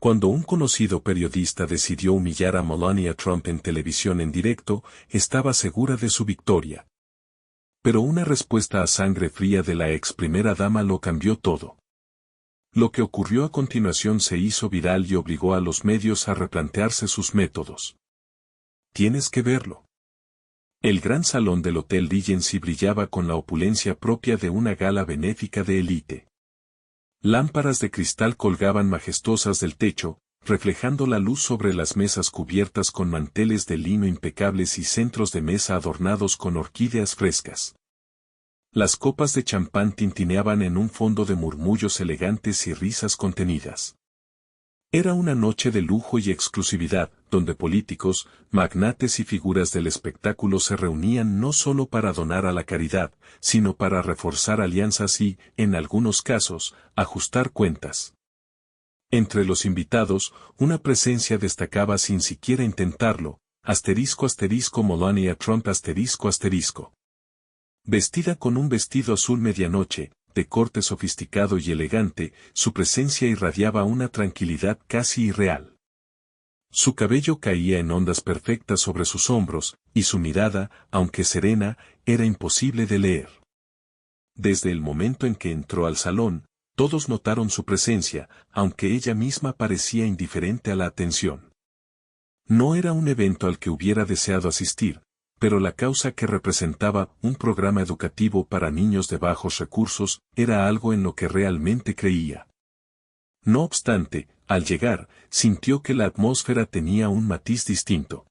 Cuando un conocido periodista decidió humillar a Melania Trump en televisión en directo, estaba segura de su victoria. Pero una respuesta a sangre fría de la ex primera dama lo cambió todo. Lo que ocurrió a continuación se hizo viral y obligó a los medios a replantearse sus métodos. Tienes que verlo. El gran salón del Hotel Regency brillaba con la opulencia propia de una gala benéfica de élite. Lámparas de cristal colgaban majestuosas del techo, reflejando la luz sobre las mesas cubiertas con manteles de lino impecables y centros de mesa adornados con orquídeas frescas. Las copas de champán tintineaban en un fondo de murmullos elegantes y risas contenidas. Era una noche de lujo y exclusividad, donde políticos, magnates y figuras del espectáculo se reunían no solo para donar a la caridad, sino para reforzar alianzas y, en algunos casos, ajustar cuentas. Entre los invitados, una presencia destacaba sin siquiera intentarlo, *Melania Trump *. Vestida con un vestido azul medianoche, de corte sofisticado y elegante, su presencia irradiaba una tranquilidad casi irreal. Su cabello caía en ondas perfectas sobre sus hombros, y su mirada, aunque serena, era imposible de leer. Desde el momento en que entró al salón, todos notaron su presencia, aunque ella misma parecía indiferente a la atención. No era un evento al que hubiera deseado asistir, pero la causa que representaba, un programa educativo para niños de bajos recursos, era algo en lo que realmente creía. No obstante, al llegar, sintió que la atmósfera tenía un matiz distinto.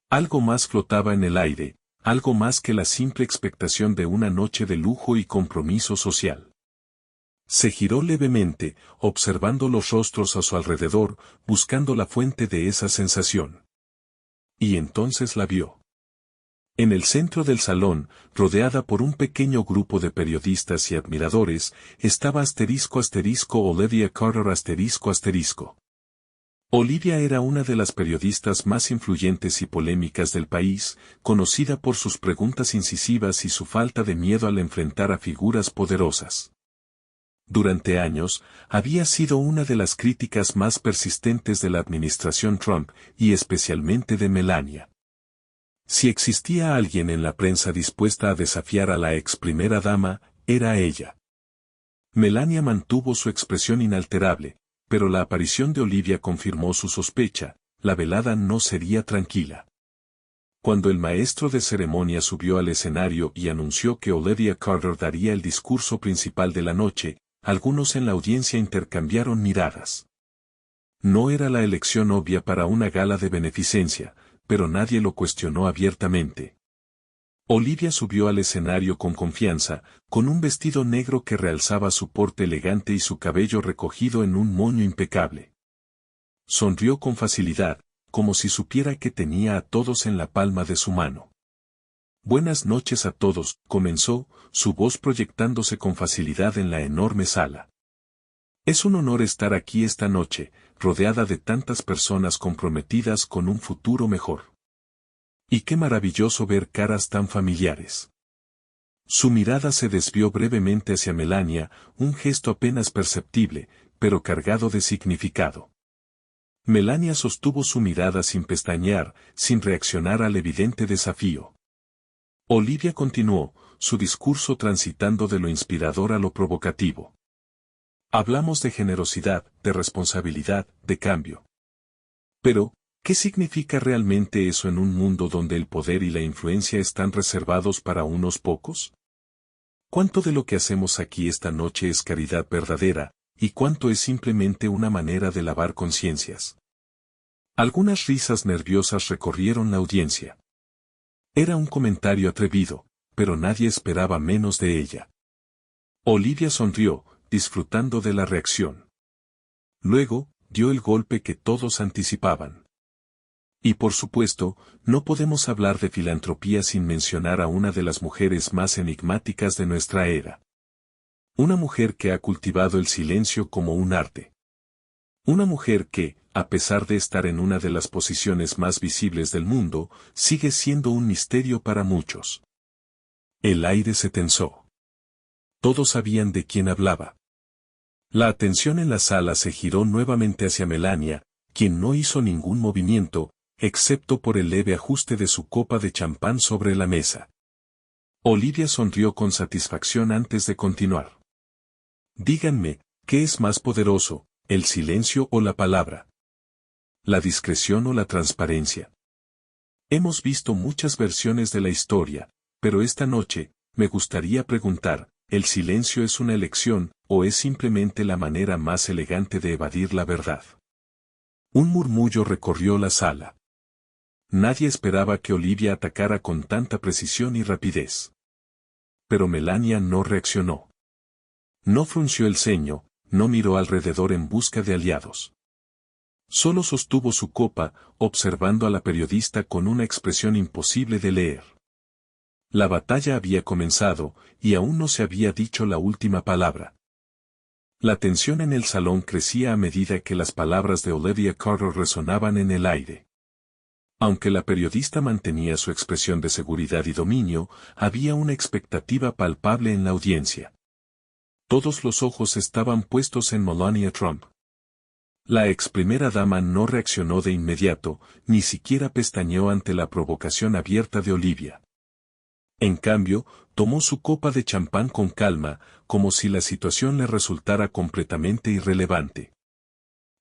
Algo más flotaba en el aire, algo más que la simple expectación de una noche de lujo y compromiso social. Se giró levemente, observando los rostros a su alrededor, buscando la fuente de esa sensación. Y entonces la vio. En el centro del salón, rodeada por un pequeño grupo de periodistas y admiradores, estaba Olivia Carter *. Olivia era una de las periodistas más influyentes y polémicas del país, conocida por sus preguntas incisivas y su falta de miedo al enfrentar a figuras poderosas. Durante años, había sido una de las críticas más persistentes de la administración Trump, y especialmente de Melania. Si existía alguien en la prensa dispuesta a desafiar a la ex primera dama, era ella. Melania mantuvo su expresión inalterable, pero la aparición de Olivia confirmó su sospecha: la velada no sería tranquila. Cuando el maestro de ceremonia subió al escenario y anunció que Olivia Carter daría el discurso principal de la noche, algunos en la audiencia intercambiaron miradas. No era la elección obvia para una gala de beneficencia, pero nadie lo cuestionó abiertamente. Olivia subió al escenario con confianza, con un vestido negro que realzaba su porte elegante y su cabello recogido en un moño impecable. Sonrió con facilidad, como si supiera que tenía a todos en la palma de su mano. Buenas noches a todos, comenzó, su voz proyectándose con facilidad en la enorme sala. Es un honor estar aquí esta noche, rodeada de tantas personas comprometidas con un futuro mejor. Y qué maravilloso ver caras tan familiares. Su mirada se desvió brevemente hacia Melania, un gesto apenas perceptible, pero cargado de significado. Melania sostuvo su mirada sin pestañear, sin reaccionar al evidente desafío. Olivia continuó, su discurso transitando de lo inspirador a lo provocativo. Hablamos de generosidad, de responsabilidad, de cambio. Pero, ¿qué significa realmente eso en un mundo donde el poder y la influencia están reservados para unos pocos? ¿Cuánto de lo que hacemos aquí esta noche es caridad verdadera, y cuánto es simplemente una manera de lavar conciencias? Algunas risas nerviosas recorrieron la audiencia. Era un comentario atrevido, pero nadie esperaba menos de ella. Olivia sonrió, disfrutando de la reacción. Luego, dio el golpe que todos anticipaban. Y por supuesto, no podemos hablar de filantropía sin mencionar a una de las mujeres más enigmáticas de nuestra era. Una mujer que ha cultivado el silencio como un arte. Una mujer que, a pesar de estar en una de las posiciones más visibles del mundo, sigue siendo un misterio para muchos. El aire se tensó. Todos sabían de quién hablaba. La atención en la sala se giró nuevamente hacia Melania, quien no hizo ningún movimiento, excepto por el leve ajuste de su copa de champán sobre la mesa. Olivia sonrió con satisfacción antes de continuar. Díganme, ¿qué es más poderoso, el silencio o la palabra? ¿La discreción o la transparencia? Hemos visto muchas versiones de la historia, pero esta noche, me gustaría preguntar, ¿el silencio es una elección, o es simplemente la manera más elegante de evadir la verdad? Un murmullo recorrió la sala. Nadie esperaba que Olivia atacara con tanta precisión y rapidez. Pero Melania no reaccionó. No frunció el ceño, no miró alrededor en busca de aliados. Solo sostuvo su copa, observando a la periodista con una expresión imposible de leer. La batalla había comenzado, y aún no se había dicho la última palabra. La tensión en el salón crecía a medida que las palabras de Olivia Carter resonaban en el aire. Aunque la periodista mantenía su expresión de seguridad y dominio, había una expectativa palpable en la audiencia. Todos los ojos estaban puestos en Melania Trump. La ex primera dama no reaccionó de inmediato, ni siquiera pestañeó ante la provocación abierta de Olivia. En cambio, tomó su copa de champán con calma, como si la situación le resultara completamente irrelevante.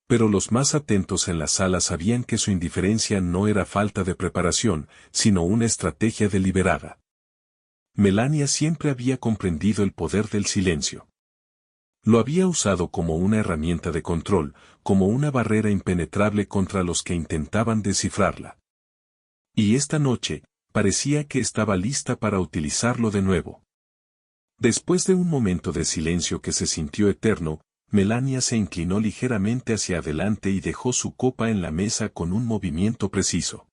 Pero los más atentos en la sala sabían que su indiferencia no era falta de preparación, sino una estrategia deliberada. Melania siempre había comprendido el poder del silencio. Lo había usado como una herramienta de control, como una barrera impenetrable contra los que intentaban descifrarla. Y esta noche, parecía que estaba lista para utilizarlo de nuevo. Después de un momento de silencio que se sintió eterno, Melania se inclinó ligeramente hacia adelante y dejó su copa en la mesa con un movimiento preciso.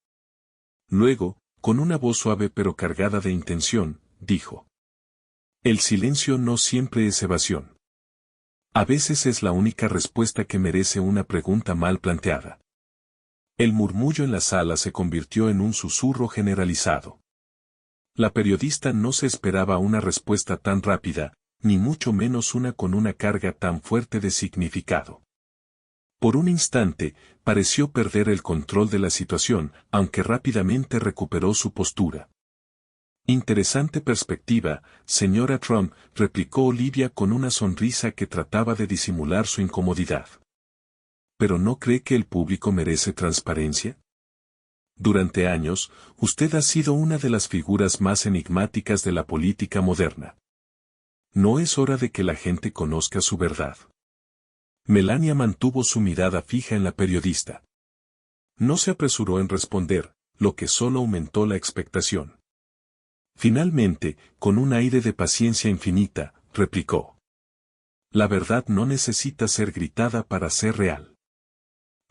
Luego, con una voz suave pero cargada de intención, dijo: El silencio no siempre es evasión. A veces es la única respuesta que merece una pregunta mal planteada. El murmullo en la sala se convirtió en un susurro generalizado. La periodista no se esperaba una respuesta tan rápida, ni mucho menos una con una carga tan fuerte de significado. Por un instante, pareció perder el control de la situación, aunque rápidamente recuperó su postura. Interesante perspectiva, señora Trump, replicó Olivia con una sonrisa que trataba de disimular su incomodidad. ¿Pero no cree que el público merece transparencia? Durante años, usted ha sido una de las figuras más enigmáticas de la política moderna. ¿No es hora de que la gente conozca su verdad? Melania mantuvo su mirada fija en la periodista. No se apresuró en responder, lo que solo aumentó la expectación. Finalmente, con un aire de paciencia infinita, replicó: La verdad no necesita ser gritada para ser real.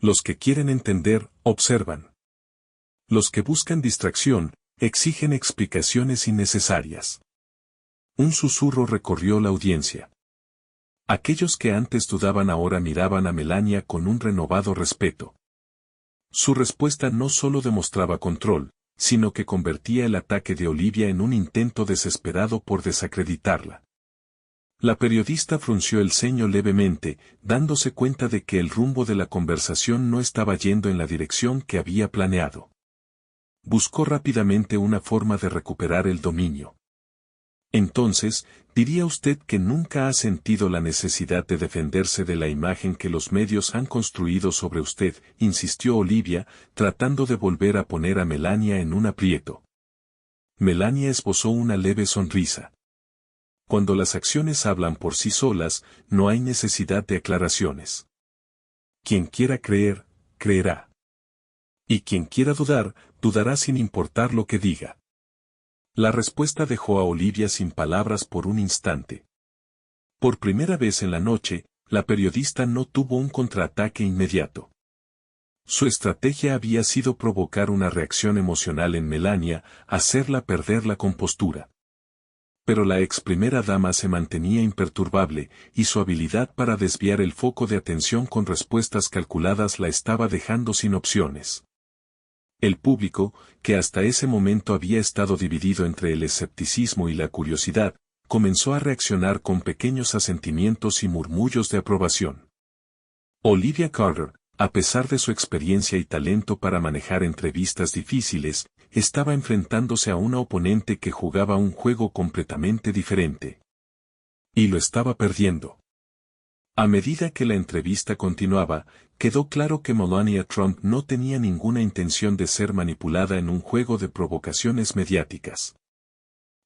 Los que quieren entender, observan. Los que buscan distracción, exigen explicaciones innecesarias. Un susurro recorrió la audiencia. Aquellos que antes dudaban ahora miraban a Melania con un renovado respeto. Su respuesta no solo demostraba control, sino que convertía el ataque de Olivia en un intento desesperado por desacreditarla. La periodista frunció el ceño levemente, dándose cuenta de que el rumbo de la conversación no estaba yendo en la dirección que había planeado. Buscó rápidamente una forma de recuperar el dominio. Entonces, ¿diría usted que nunca ha sentido la necesidad de defenderse de la imagen que los medios han construido sobre usted?, insistió Olivia, tratando de volver a poner a Melania en un aprieto. Melania esbozó una leve sonrisa. Cuando las acciones hablan por sí solas, no hay necesidad de aclaraciones. Quien quiera creer, creerá. Y quien quiera dudar, dudará sin importar lo que diga. La respuesta dejó a Olivia sin palabras por un instante. Por primera vez en la noche, la periodista no tuvo un contraataque inmediato. Su estrategia había sido provocar una reacción emocional en Melania, hacerla perder la compostura. Pero la ex primera dama se mantenía imperturbable, y su habilidad para desviar el foco de atención con respuestas calculadas la estaba dejando sin opciones. El público, que hasta ese momento había estado dividido entre el escepticismo y la curiosidad, comenzó a reaccionar con pequeños asentimientos y murmullos de aprobación. Olivia Carter, a pesar de su experiencia y talento para manejar entrevistas difíciles, estaba enfrentándose a una oponente que jugaba un juego completamente diferente. Y lo estaba perdiendo. A medida que la entrevista continuaba, quedó claro que Melania Trump no tenía ninguna intención de ser manipulada en un juego de provocaciones mediáticas.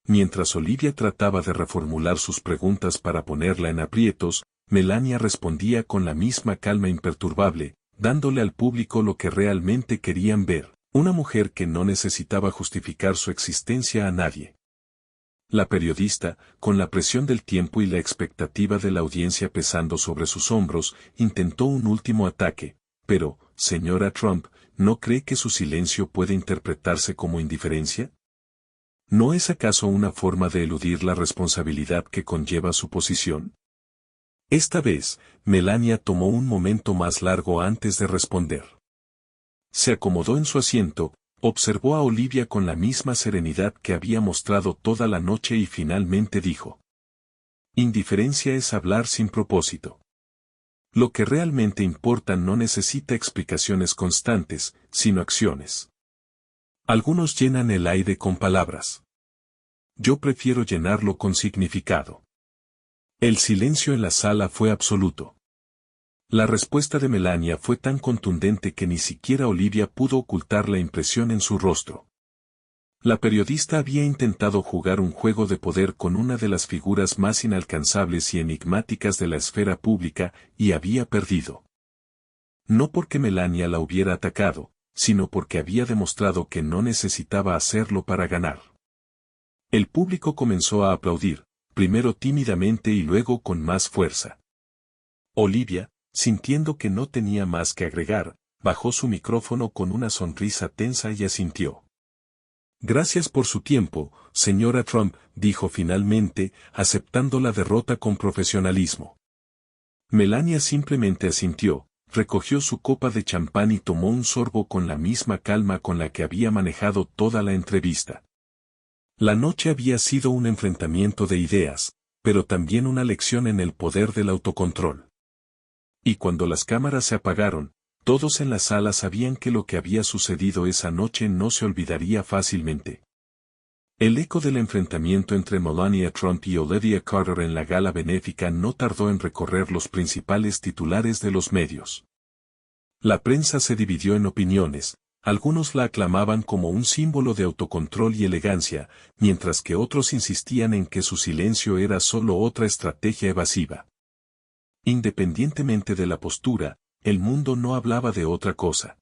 Mientras Olivia trataba de reformular sus preguntas para ponerla en aprietos, Melania respondía con la misma calma imperturbable, dándole al público lo que realmente querían ver, una mujer que no necesitaba justificar su existencia a nadie. La periodista, con la presión del tiempo y la expectativa de la audiencia pesando sobre sus hombros, intentó un último ataque, pero, señora Trump, ¿no cree que su silencio puede interpretarse como indiferencia? ¿No es acaso una forma de eludir la responsabilidad que conlleva su posición? Esta vez, Melania tomó un momento más largo antes de responder. Se acomodó en su asiento, observó a Olivia con la misma serenidad que había mostrado toda la noche y finalmente dijo: indiferencia es hablar sin propósito. Lo que realmente importa no necesita explicaciones constantes, sino acciones. Algunos llenan el aire con palabras. Yo prefiero llenarlo con significado. El silencio en la sala fue absoluto. La respuesta de Melania fue tan contundente que ni siquiera Olivia pudo ocultar la impresión en su rostro. La periodista había intentado jugar un juego de poder con una de las figuras más inalcanzables y enigmáticas de la esfera pública, y había perdido. No porque Melania la hubiera atacado, sino porque había demostrado que no necesitaba hacerlo para ganar. El público comenzó a aplaudir, primero tímidamente y luego con más fuerza. Olivia, sintiendo que no tenía más que agregar, bajó su micrófono con una sonrisa tensa y asintió. Gracias por su tiempo, señora Trump, dijo finalmente, aceptando la derrota con profesionalismo. Melania simplemente asintió, recogió su copa de champán y tomó un sorbo con la misma calma con la que había manejado toda la entrevista. La noche había sido un enfrentamiento de ideas, pero también una lección en el poder del autocontrol. Y cuando las cámaras se apagaron, todos en la sala sabían que lo que había sucedido esa noche no se olvidaría fácilmente. El eco del enfrentamiento entre Melania Trump y Olivia Carter en la gala benéfica no tardó en recorrer los principales titulares de los medios. La prensa se dividió en opiniones, algunos la aclamaban como un símbolo de autocontrol y elegancia, mientras que otros insistían en que su silencio era solo otra estrategia evasiva. Independientemente de la postura, el mundo no hablaba de otra cosa.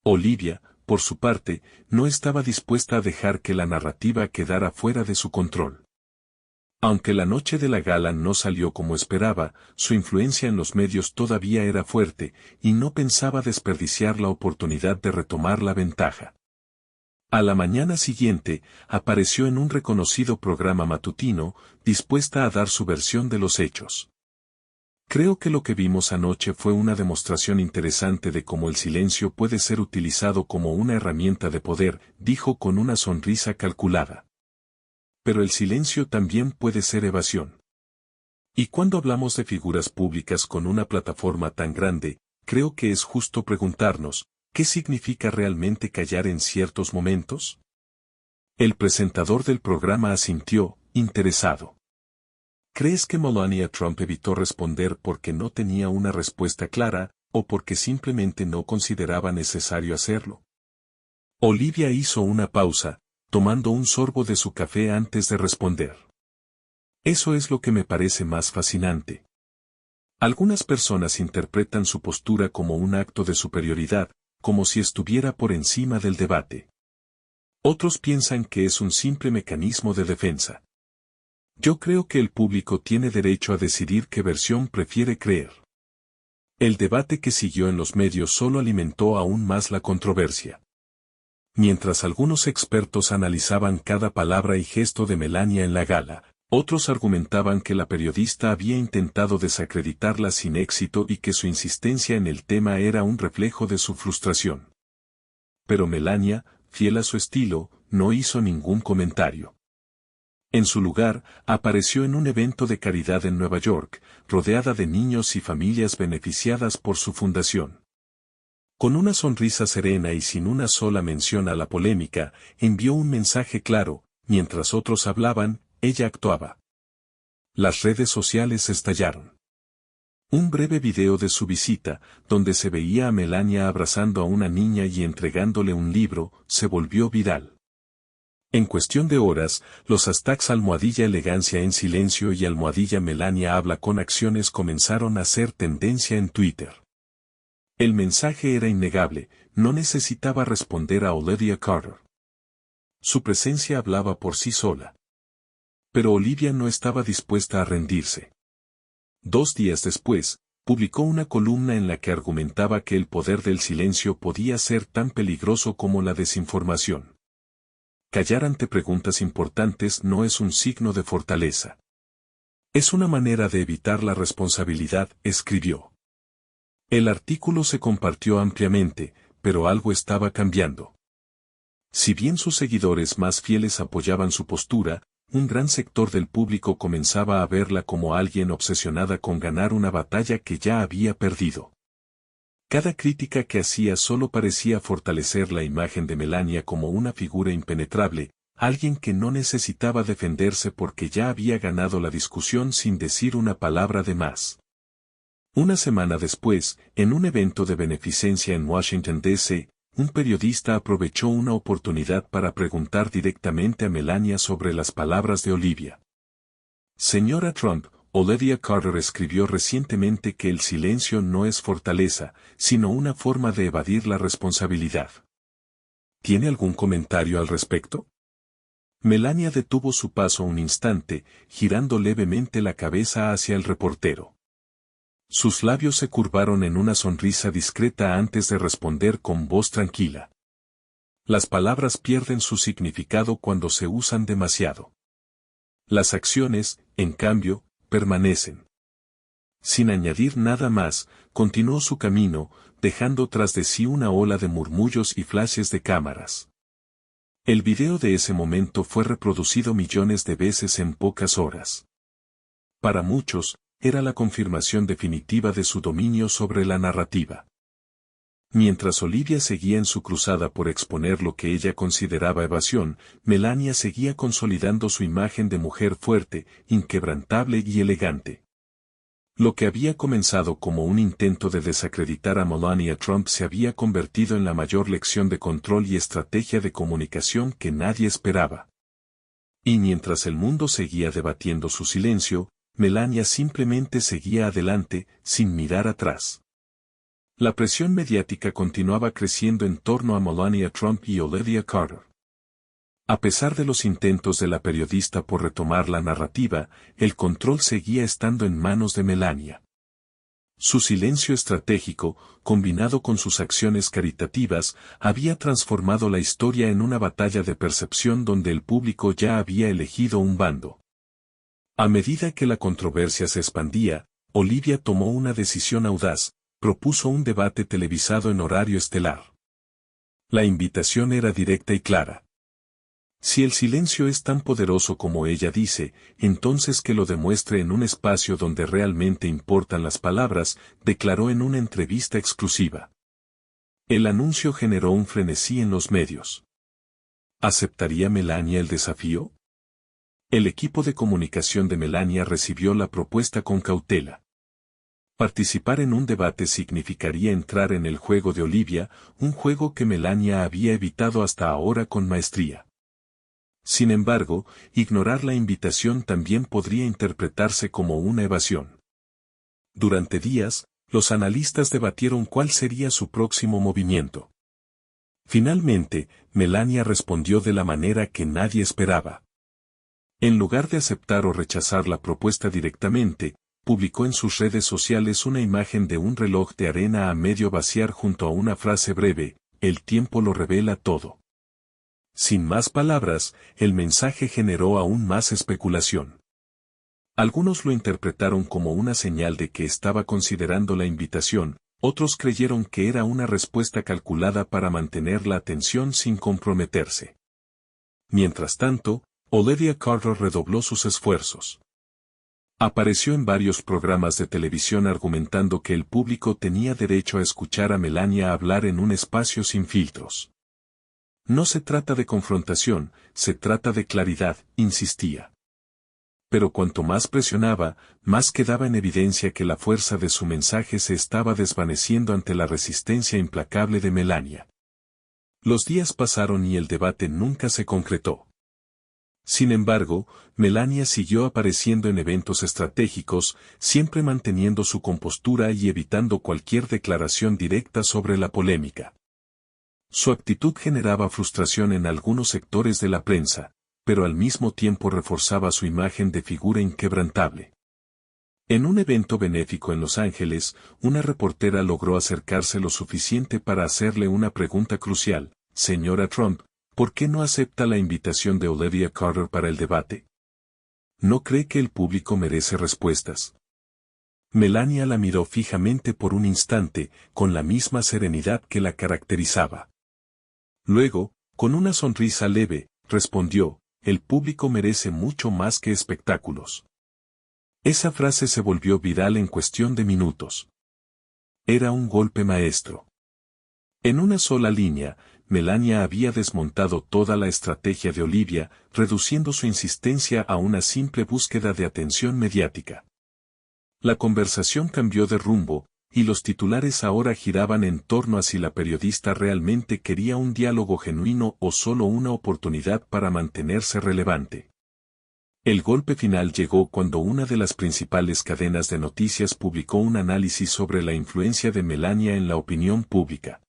Olivia, por su parte, no estaba dispuesta a dejar que la narrativa quedara fuera de su control. Aunque la noche de la gala no salió como esperaba, su influencia en los medios todavía era fuerte, y no pensaba desperdiciar la oportunidad de retomar la ventaja. A la mañana siguiente, apareció en un reconocido programa matutino, dispuesta a dar su versión de los hechos. Creo que lo que vimos anoche fue una demostración interesante de cómo el silencio puede ser utilizado como una herramienta de poder, dijo con una sonrisa calculada. Pero el silencio también puede ser evasión. Y cuando hablamos de figuras públicas con una plataforma tan grande, creo que es justo preguntarnos, ¿qué significa realmente callar en ciertos momentos? El presentador del programa asintió, interesado. ¿Crees que Melania Trump evitó responder porque no tenía una respuesta clara, o porque simplemente no consideraba necesario hacerlo? Olivia hizo una pausa, tomando un sorbo de su café antes de responder. Eso es lo que me parece más fascinante. Algunas personas interpretan su postura como un acto de superioridad, como si estuviera por encima del debate. Otros piensan que es un simple mecanismo de defensa. Yo creo que el público tiene derecho a decidir qué versión prefiere creer. El debate que siguió en los medios solo alimentó aún más la controversia. Mientras algunos expertos analizaban cada palabra y gesto de Melania en la gala, otros argumentaban que la periodista había intentado desacreditarla sin éxito y que su insistencia en el tema era un reflejo de su frustración. Pero Melania, fiel a su estilo, no hizo ningún comentario. En su lugar, apareció en un evento de caridad en Nueva York, rodeada de niños y familias beneficiadas por su fundación. Con una sonrisa serena y sin una sola mención a la polémica, envió un mensaje claro: mientras otros hablaban, ella actuaba. Las redes sociales estallaron. Un breve video de su visita, donde se veía a Melania abrazando a una niña y entregándole un libro, se volvió viral. En cuestión de horas, los hashtags #elegancia en silencio y #Melania habla con acciones comenzaron a ser tendencia en Twitter. El mensaje era innegable: no necesitaba responder a Olivia Carter. Su presencia hablaba por sí sola. Pero Olivia no estaba dispuesta a rendirse. 2 días después, publicó una columna en la que argumentaba que el poder del silencio podía ser tan peligroso como la desinformación. Callar ante preguntas importantes no es un signo de fortaleza. Es una manera de evitar la responsabilidad, escribió. El artículo se compartió ampliamente, pero algo estaba cambiando. Si bien sus seguidores más fieles apoyaban su postura, un gran sector del público comenzaba a verla como alguien obsesionada con ganar una batalla que ya había perdido. Cada crítica que hacía solo parecía fortalecer la imagen de Melania como una figura impenetrable, alguien que no necesitaba defenderse porque ya había ganado la discusión sin decir una palabra de más. Una semana después, en un evento de beneficencia en Washington, D.C., un periodista aprovechó una oportunidad para preguntar directamente a Melania sobre las palabras de Olivia. Señora Trump, Olivia Carter escribió recientemente que el silencio no es fortaleza, sino una forma de evadir la responsabilidad. ¿Tiene algún comentario al respecto? Melania detuvo su paso un instante, girando levemente la cabeza hacia el reportero. Sus labios se curvaron en una sonrisa discreta antes de responder con voz tranquila. Las palabras pierden su significado cuando se usan demasiado. Las acciones, en cambio, permanecen. Sin añadir nada más, continuó su camino, dejando tras de sí una ola de murmullos y flashes de cámaras. El video de ese momento fue reproducido millones de veces en pocas horas. Para muchos, era la confirmación definitiva de su dominio sobre la narrativa. Mientras Olivia seguía en su cruzada por exponer lo que ella consideraba evasión, Melania seguía consolidando su imagen de mujer fuerte, inquebrantable y elegante. Lo que había comenzado como un intento de desacreditar a Melania Trump se había convertido en la mayor lección de control y estrategia de comunicación que nadie esperaba. Y mientras el mundo seguía debatiendo su silencio, Melania simplemente seguía adelante, sin mirar atrás. La presión mediática continuaba creciendo en torno a Melania Trump y Olivia Carter. A pesar de los intentos de la periodista por retomar la narrativa, el control seguía estando en manos de Melania. Su silencio estratégico, combinado con sus acciones caritativas, había transformado la historia en una batalla de percepción donde el público ya había elegido un bando. A medida que la controversia se expandía, Olivia tomó una decisión audaz: propuso un debate televisado en horario estelar. La invitación era directa y clara. Si el silencio es tan poderoso como ella dice, entonces que lo demuestre en un espacio donde realmente importan las palabras, declaró en una entrevista exclusiva. El anuncio generó un frenesí en los medios. ¿Aceptaría Melania el desafío? El equipo de comunicación de Melania recibió la propuesta con cautela. Participar en un debate significaría entrar en el juego de Olivia, un juego que Melania había evitado hasta ahora con maestría. Sin embargo, ignorar la invitación también podría interpretarse como una evasión. Durante días, los analistas debatieron cuál sería su próximo movimiento. Finalmente, Melania respondió de la manera que nadie esperaba. En lugar de aceptar o rechazar la propuesta directamente, publicó en sus redes sociales una imagen de un reloj de arena a medio vaciar junto a una frase breve: el tiempo lo revela todo. Sin más palabras, el mensaje generó aún más especulación. Algunos lo interpretaron como una señal de que estaba considerando la invitación, otros creyeron que era una respuesta calculada para mantener la atención sin comprometerse. Mientras tanto, Olivia Carter redobló sus esfuerzos. Apareció en varios programas de televisión argumentando que el público tenía derecho a escuchar a Melania hablar en un espacio sin filtros. No se trata de confrontación, se trata de claridad, insistía. Pero cuanto más presionaba, más quedaba en evidencia que la fuerza de su mensaje se estaba desvaneciendo ante la resistencia implacable de Melania. Los días pasaron y el debate nunca se concretó. Sin embargo, Melania siguió apareciendo en eventos estratégicos, siempre manteniendo su compostura y evitando cualquier declaración directa sobre la polémica. Su actitud generaba frustración en algunos sectores de la prensa, pero al mismo tiempo reforzaba su imagen de figura inquebrantable. En un evento benéfico en Los Ángeles, una reportera logró acercarse lo suficiente para hacerle una pregunta crucial: «Señora Trump, ¿por qué no acepta la invitación de Olivia Carter para el debate? ¿No cree que el público merece respuestas?» Melania la miró fijamente por un instante, con la misma serenidad que la caracterizaba. Luego, con una sonrisa leve, respondió: «El público merece mucho más que espectáculos». Esa frase se volvió viral en cuestión de minutos. Era un golpe maestro. En una sola línea, Melania había desmontado toda la estrategia de Olivia, reduciendo su insistencia a una simple búsqueda de atención mediática. La conversación cambió de rumbo, y los titulares ahora giraban en torno a si la periodista realmente quería un diálogo genuino o solo una oportunidad para mantenerse relevante. El golpe final llegó cuando una de las principales cadenas de noticias publicó un análisis sobre la influencia de Melania en la opinión pública.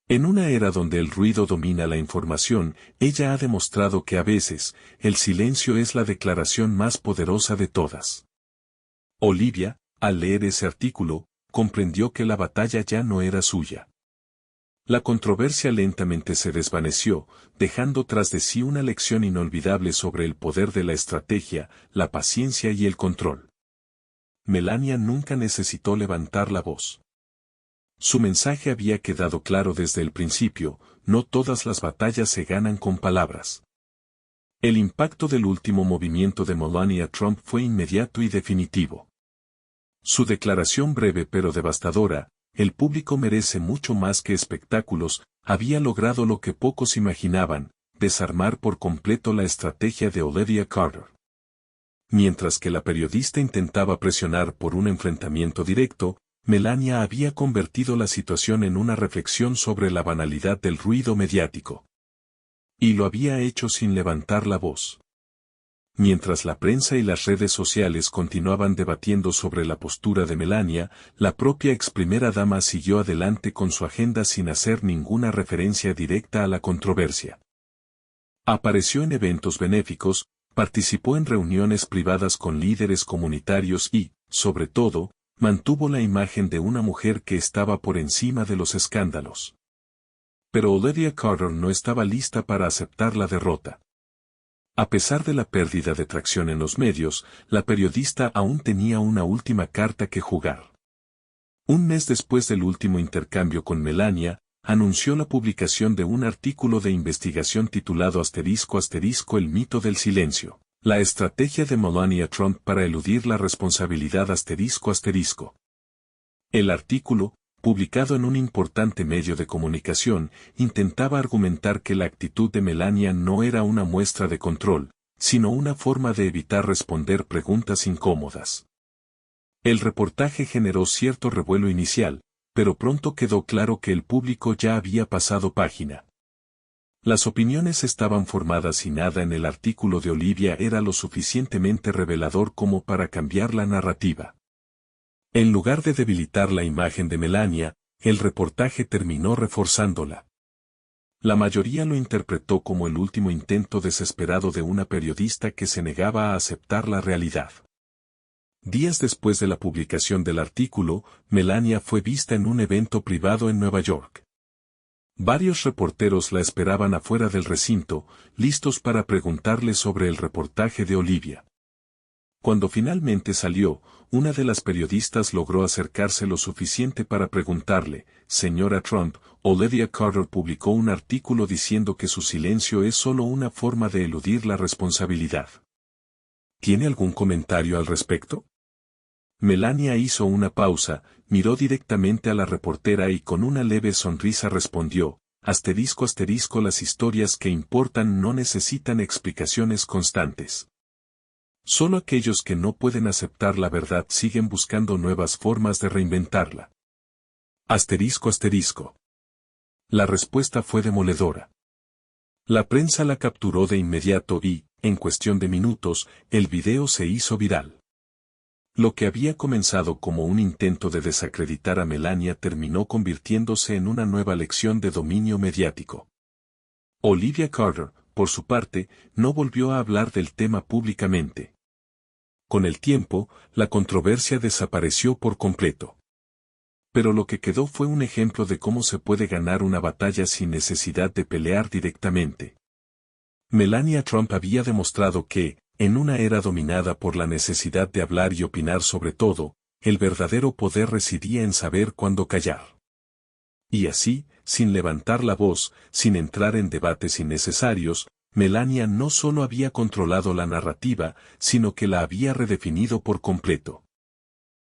En una era donde el ruido domina la información, ella ha demostrado que a veces, el silencio es la declaración más poderosa de todas. Olivia, al leer ese artículo, comprendió que la batalla ya no era suya. La controversia lentamente se desvaneció, dejando tras de sí una lección inolvidable sobre el poder de la estrategia, la paciencia y el control. Melania nunca necesitó levantar la voz. Su mensaje había quedado claro desde el principio: no todas las batallas se ganan con palabras. El impacto del último movimiento de Melania Trump fue inmediato y definitivo. Su declaración breve pero devastadora: «El público merece mucho más que espectáculos», había logrado lo que pocos imaginaban: desarmar por completo la estrategia de Olivia Carter. Mientras que la periodista intentaba presionar por un enfrentamiento directo, Melania había convertido la situación en una reflexión sobre la banalidad del ruido mediático. Y lo había hecho sin levantar la voz. Mientras la prensa y las redes sociales continuaban debatiendo sobre la postura de Melania, la propia ex primera dama siguió adelante con su agenda sin hacer ninguna referencia directa a la controversia. Apareció en eventos benéficos, participó en reuniones privadas con líderes comunitarios y, sobre todo, mantuvo la imagen de una mujer que estaba por encima de los escándalos. Pero Olivia Carter no estaba lista para aceptar la derrota. A pesar de la pérdida de tracción en los medios, la periodista aún tenía una última carta que jugar. Un mes después del último intercambio con Melania, anunció la publicación de un artículo de investigación titulado *** El mito del silencio. La estrategia de Melania Trump para eludir la responsabilidad ***. El artículo, publicado en un importante medio de comunicación, intentaba argumentar que la actitud de Melania no era una muestra de control, sino una forma de evitar responder preguntas incómodas. El reportaje generó cierto revuelo inicial, pero pronto quedó claro que el público ya había pasado página. Las opiniones estaban formadas y nada en el artículo de Olivia era lo suficientemente revelador como para cambiar la narrativa. En lugar de debilitar la imagen de Melania, el reportaje terminó reforzándola. La mayoría lo interpretó como el último intento desesperado de una periodista que se negaba a aceptar la realidad. Días después de la publicación del artículo, Melania fue vista en un evento privado en Nueva York. Varios reporteros la esperaban afuera del recinto, listos para preguntarle sobre el reportaje de Olivia. Cuando finalmente salió, una de las periodistas logró acercarse lo suficiente para preguntarle, señora Trump, Olivia Carter publicó un artículo diciendo que su silencio es solo una forma de eludir la responsabilidad. ¿Tiene algún comentario al respecto? Melania hizo una pausa, miró directamente a la reportera y con una leve sonrisa respondió, asterisco, las historias que importan no necesitan explicaciones constantes. Solo aquellos que no pueden aceptar la verdad siguen buscando nuevas formas de reinventarla. Asterisco. La respuesta fue demoledora. La prensa la capturó de inmediato y, en cuestión de minutos, el video se hizo viral. Lo que había comenzado como un intento de desacreditar a Melania terminó convirtiéndose en una nueva lección de dominio mediático. Olivia Carter, por su parte, no volvió a hablar del tema públicamente. Con el tiempo, la controversia desapareció por completo. Pero lo que quedó fue un ejemplo de cómo se puede ganar una batalla sin necesidad de pelear directamente. Melania Trump había demostrado que, en una era dominada por la necesidad de hablar y opinar sobre todo, el verdadero poder residía en saber cuándo callar. Y así, sin levantar la voz, sin entrar en debates innecesarios, Melania no solo había controlado la narrativa, sino que la había redefinido por completo.